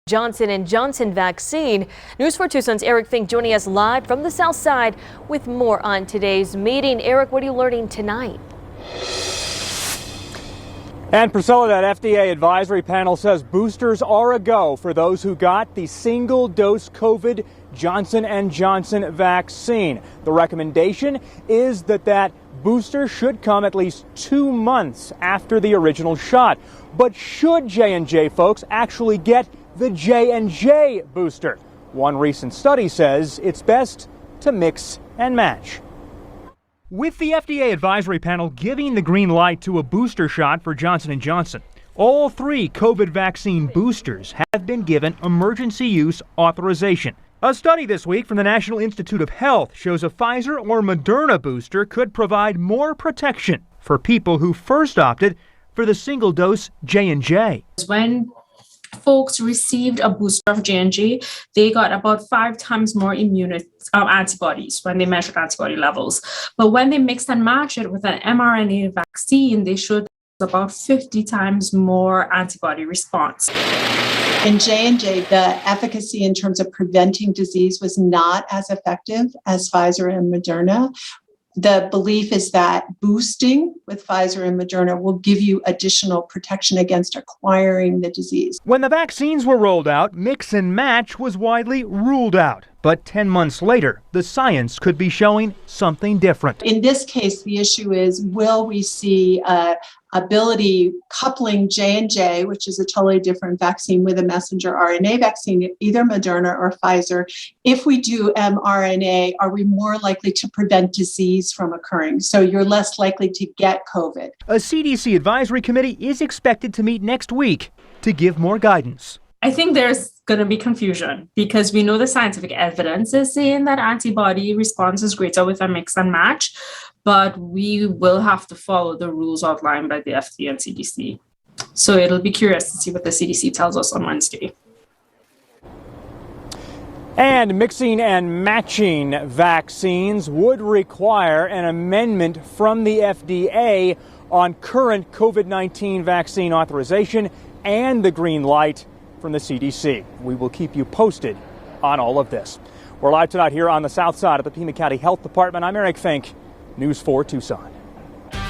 Johnson & Johnson vaccine. News 4 Tucson's Eric Fink joining us live from the south side with more on today's meeting. Eric, what are you learning tonight? And Priscilla, that FDA advisory panel says boosters are a go for those who got the single-dose COVID Johnson & Johnson vaccine. The recommendation is that booster should come at least 2 months after the original shot. But should J&J folks actually get the J&J booster? One recent study says it's best to mix and match. With the FDA advisory panel giving the green light to a booster shot for Johnson & Johnson, all 3 COVID vaccine boosters have been given emergency use authorization. A study this week from the National Institute of Health shows a Pfizer or Moderna booster could provide more protection for people who first opted for the single-dose J&J. When folks received a booster of J&J, they got about 5 times more antibodies when they measured antibody levels. But when they mixed and matched it with an mRNA vaccine, they showed about 50 times more antibody response. In J&J, the efficacy in terms of preventing disease was not as effective as Pfizer and Moderna. The belief is that boosting with Pfizer and Moderna will give you additional protection against acquiring the disease. When the vaccines were rolled out, mix and match was widely ruled out. But 10 months later, the science could be showing something different. In this case, the issue is, will we see ability coupling J&J, which is a totally different vaccine, with a messenger RNA vaccine, either Moderna or Pfizer? If we do mRNA, are we more likely to prevent disease from occurring? So you're less likely to get COVID. A CDC advisory committee is expected to meet next week to give more guidance. I think there's going to be confusion because we know the scientific evidence is saying that antibody response is greater with a mix and match, but we will have to follow the rules outlined by the FDA and CDC. So it'll be curious to see what the CDC tells us on Wednesday. And mixing and matching vaccines would require an amendment from the FDA on current COVID-19 vaccine authorization and the green light from the CDC. We will keep you posted on all of this. We're live tonight here on the south side of the Pima County Health Department. I'm Eric Fink, News 4 Tucson.